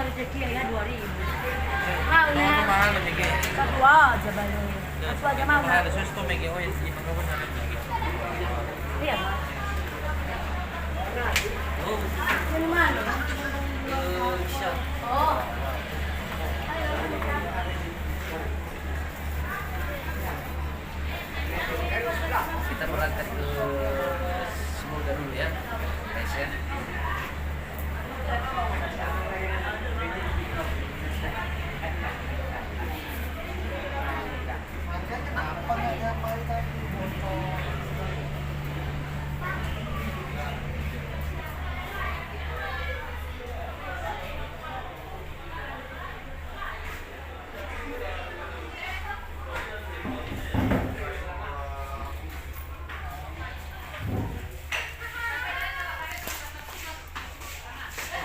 rezeki ya 2.000. Mau na. Mahal na bigay. Kadua aja balo. Kadua aja mau na. Mahal susto may oil di magkawon na bigay. Iya. Oh. Ano man?